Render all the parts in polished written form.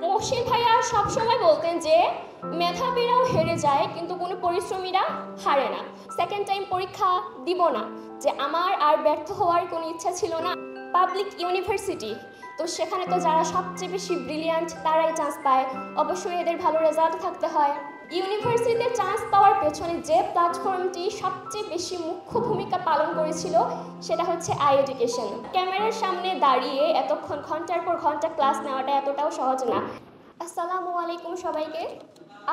মহসিন ভাইয়া সবসময় বলতেন যে মেধাবীরাও হেরে যায় কিন্তু কোনো পরিশ্রমীরা হারে না। সেকেন্ড টাইম পরীক্ষা দিব না, যে আমার আর ব্যর্থ হওয়ার কোনো ইচ্ছা ছিল না। পাবলিক ইউনিভার্সিটি, তো সেখানে তো যারা সবচেয়ে বেশি ব্রিলিয়ান্ট তারাই চান্স পায়, অবশ্যই এদের ভালো রেজাল্ট থাকতে হয়। ইউনিভার্সিটিতে চান্স পাওয়ার পেছনে যে প্ল্যাটফর্মটি সবচেয়ে বেশি মুখ্য ভূমিকা পালন করেছিল সেটা হচ্ছে আই এডুকেশন। ক্যামেরার সামনে দাঁড়িয়ে এতক্ষণ ঘন্টার পর ঘন্টা ক্লাস নেওয়াটা এতটাও সহজ না। আসসালামু আলাইকুম সবাইকে।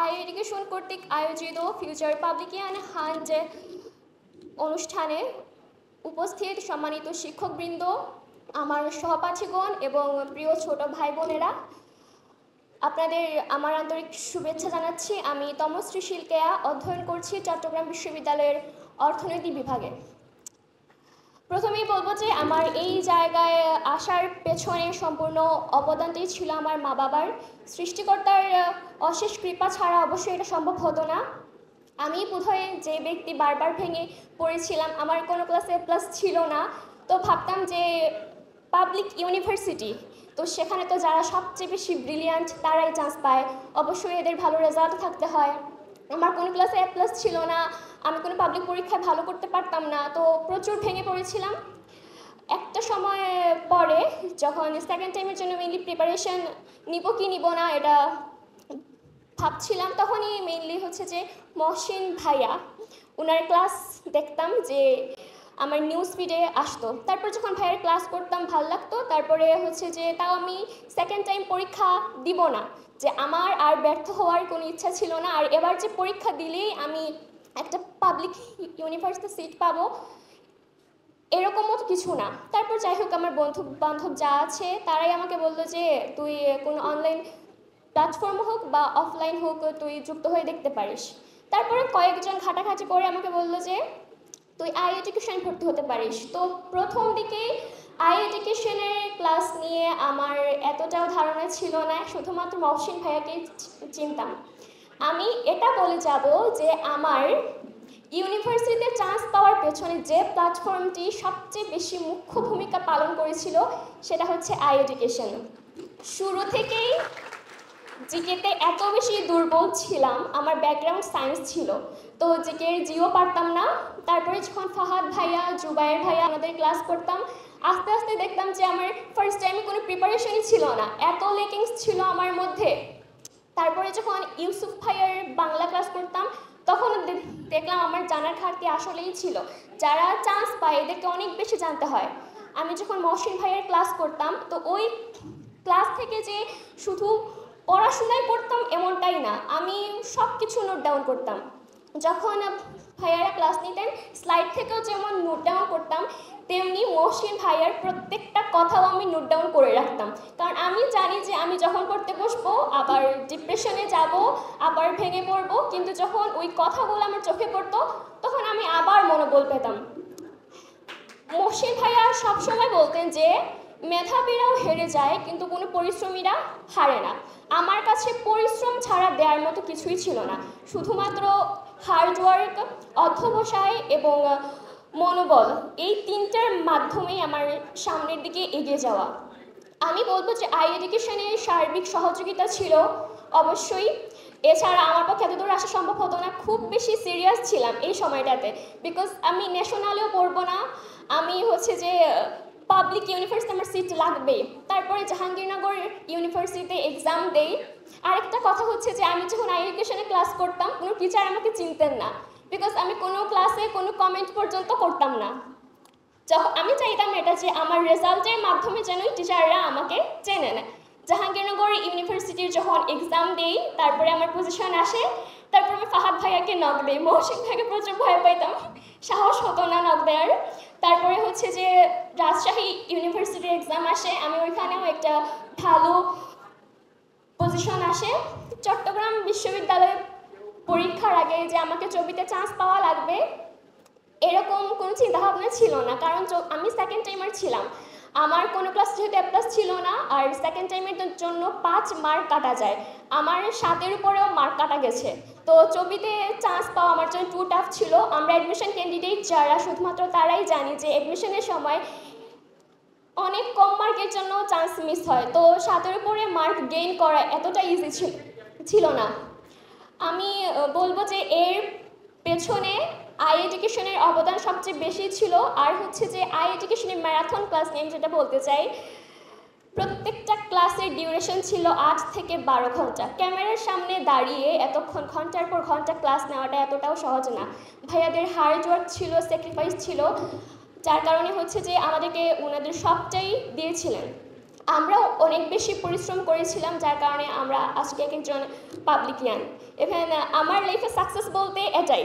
আই এডুকেশন কর্তৃক আয়োজিত ফিউচার পাবলিকিয়ান হান্ট অনুষ্ঠানে উপস্থিত সম্মানিত শিক্ষকবৃন্দ, আমার সহপাঠীগণ এবং প্রিয় ছোট ভাই বোনেরা, আপনাদের আমার আন্তরিক শুভেচ্ছা জানাচ্ছি। আমি তমশ্রী শিলকেয়া, অধ্যয়ন করছি চট্টগ্রাম বিশ্ববিদ্যালয়ের অর্থনীতি বিভাগে। প্রথমেই বলবো যে আমার এই জায়গায় আসার পেছনে সম্পূর্ণ অবদানটাই ছিল আমার মা বাবার। সৃষ্টিকর্তার অশেষ কৃপা ছাড়া অবশ্যই এটা সম্ভব হতো না। আমি বোধহয় যে ব্যক্তি বারবার ভেঙে পড়েছিলাম, আমার কোনো ক্লাসে প্লাস ছিল না, তো ভাবতাম যে পাবলিক ইউনিভার্সিটি, তো সেখানে তো যারা সবচেয়ে বেশি ব্রিলিয়ান্ট তারাই চান্স পায়, অবশ্যই এদের ভালো রেজাল্ট থাকতে হয়। আমার কোনো ক্লাসে এ প্লাস ছিল না, আমি কোনো পাবলিক পরীক্ষায় ভালো করতে পারতাম না, তো প্রচুর ভেঙে পড়েছিলাম। একটা সময় পরে যখন সেকেন্ড টাইমের জন্য মেইনলি প্রিপারেশন নিব কি নিব না এটা ভাবছিলাম, তখনই মেইনলি হচ্ছে যে মহসিন ভাইয়া, ওনার ক্লাস দেখতাম যে আমার নিউজ ফিডে আসতো। তারপর যখন ভাইয়ের ক্লাস করতাম ভালো লাগতো। তারপরে হচ্ছে যে তাও আমি সেকেন্ড টাইম পরীক্ষা দিব না, যে আমার আর ব্যর্থ হওয়ার কোনো ইচ্ছা ছিল না। আর এবার যে পরীক্ষা দিলেই আমি একটা পাবলিক ইউনিভার্সিটি সিট পাবো এরকমও তো কিছু না। তারপর যাই হোক, আমার বন্ধু বান্ধব যা আছে তারাই আমাকে বললো যে তুই কোনো অনলাইন প্ল্যাটফর্ম হোক বা অফলাইন হোক তুই যুক্ত হয়ে দেখতে পারিস। তারপরে কয়েকজন ঘাটাঘাটি করে আমাকে বললো যে তুই আই এডুকেশন ভর্তি হতে পারিস। তো প্রথম দিকে আই এডুকেশনের ক্লাস নিয়ে আমার এতটাও ধারণা ছিল না, শুধুমাত্র মহসিন ভাইয়াকেই চিনতাম। আমি এটা বলে যাব যে আমার ইউনিভার্সিটিতে চান্স পাওয়ার পেছনে যে প্ল্যাটফর্মটি সবচেয়ে বেশি মুখ্য ভূমিকা পালন করেছিল সেটা হচ্ছে আই এডুকেশন। শুরু থেকেই জিকেতে এত বেশি দুর্বল ছিলাম, আমার ব্যাকগ্রাউন্ড সায়েন্স ছিল, তো জিকের জিও পারতাম না। তারপরে যখন ফাহাদ ভাইয়া, জুবায়ের ভাইয়া আমাদের ক্লাস করতাম, আস্তে আস্তে দেখতাম যে আমার ফার্স্ট টাইমে কোনো প্রিপারেশনই ছিল না, এত লেকিংস ছিল আমার মধ্যে। তারপরে যখন ইউসুফ ভাইয়ার বাংলা ক্লাস করতাম তখন দেখলাম আমার জানার ঘাটতি আসলেই ছিল। যারা চান্স পায় এদেরকে অনেক বেশি জানতে হয়। আমি যখন মহসিন ভাইয়ের ক্লাস করতাম, তো ওই ক্লাস থেকে যে শুধু পড়াশোনাই করতাম এমনটাই না, আমি সব কিছু নোট ডাউন করতাম। যখন ভাইয়ারা ক্লাস নিতেন স্লাইড থেকেও যেমন নোট ডাউন করতাম, তেমনি মহসিন ভাইয়ার প্রত্যেকটা কথাও আমি নোট ডাউন করে রাখতাম। কারণ আমি জানি যে আমি যখন পড়তে বসবো আবার ডিপ্রেশনে যাব, আবার ভেঙে পড়বো, কিন্তু যখন ওই কথাগুলো আমার চোখে পড়তো তখন আমি আবার মনোবল পেতাম। মহসিন ভাইয়া সবসময় বলতেন যে মেধাবীরাও হেরে যায় কিন্তু কোনো পরিশ্রমীরা হারে না। আমার কাছে পরিশ্রম ছাড়া দেওয়ার মতো কিছুই ছিল না, শুধুমাত্র হার্ডওয়ার্ক, অধ্যবসায় এবং মনোবল, এই তিনটার মাধ্যমেই আমার সামনের দিকে এগিয়ে যাওয়া। আমি বলবো যে আই এডুকেশনের সার্বিক সহযোগিতা ছিল অবশ্যই, এছাড়া আমার পক্ষে এতদূর আসা সম্ভব হতো না। খুব বেশি সিরিয়াস ছিলাম এই সময়টাতে, বিকজ আমি ন্যাশনালেও পড়বো না, আমি হচ্ছে যে পাবলিক ইউনিভার্সিটি আমার সিট লাগবে। তারপরে জাহাঙ্গীরনগর ইউনিভার্সিটিতে এক্সাম দেই। আরেকটা কথা হচ্ছে যে আমি যখন আই এডুকেশনে ক্লাস করতাম কোনো টিচার আমাকে চিনতেন না, বিকজ আমি কোনো ক্লাসে কোনো কমেন্ট পর্যন্ত করতাম না। যখন আমি চাইতাম এটা যে আমার রেজাল্টের মাধ্যমে যেন টিচাররা আমাকে চেনে নেয়। জাহাঙ্গীরনগর ইউনিভার্সিটির যখন এক্সাম দেই, তারপরে আমার পজিশন আসে, তারপর আমি ফাহাদ ভাইয়াকে নক দিই। মহসিন ভাইকে প্রচুর ভয় পাইতাম, সাহস হতো না নক দেওয়ার। তারপরে হচ্ছে যে রাজশাহী ইউনিভার্সিটির এক্সাম আসে, আমি ওইখানেও একটা ভালো পজিশন আসে। চট্টগ্রাম বিশ্ববিদ্যালয়ে পরীক্ষার আগে যে আমাকে চবিতে চান্স পাওয়া লাগবে এরকম কোনো চিন্তাভাবনা ছিল না, কারণ আমি সেকেন্ড টাইমার ছিলাম। আমার কোনো ক্লাস যেহেতু এ প্লাস ছিল না, আর সেকেন্ড টাইমের জন্য 5 মার্ক কাটা যায়, আমার 7-এর উপরেও মার্ক কাটা গেছে। তো চবিতে চান্স পাওয়া আমার জন্য টু টাফ ছিল। আমরা অ্যাডমিশন ক্যান্ডিডেট যারা শুধুমাত্র তারাই জানি যে অ্যাডমিশনের সময় অনেক কম মার্কের জন্য চান্স মিস হয়, তো 7-এর উপরে মার্ক গেইন করা এতটা ইজি ছিল না। আমি বলবো যে এর পেছনে আই এডুকেশনের অবদান সবচেয়ে বেশি ছিল। আর হচ্ছে যে আই এডুকেশনের ম্যারাথন ক্লাস নিয়ে আমি যেটা বলতে চাই, প্রত্যেকটা ক্লাসের ডিউরেশন ছিল 8 থেকে 12 ঘন্টা। ক্যামেরার সামনে দাঁড়িয়ে এতক্ষণ ঘন্টার পর ঘন্টা ক্লাস নেওয়াটা এতটাও সহজ না। ভাইয়াদের হার্ড ওয়ার্ক ছিল, স্যাক্রিফাইস ছিল, যার কারণে হচ্ছে যে আমাদেরকে ওনাদের সবটাই দিয়েছিলেন। আমরাও অনেক বেশি পরিশ্রম করেছিলাম, যার কারণে আমরা আজকে এক একজন পাবলিকিয়ান। ইভেন আমার লাইফে সাকসেস বলতে এটাই।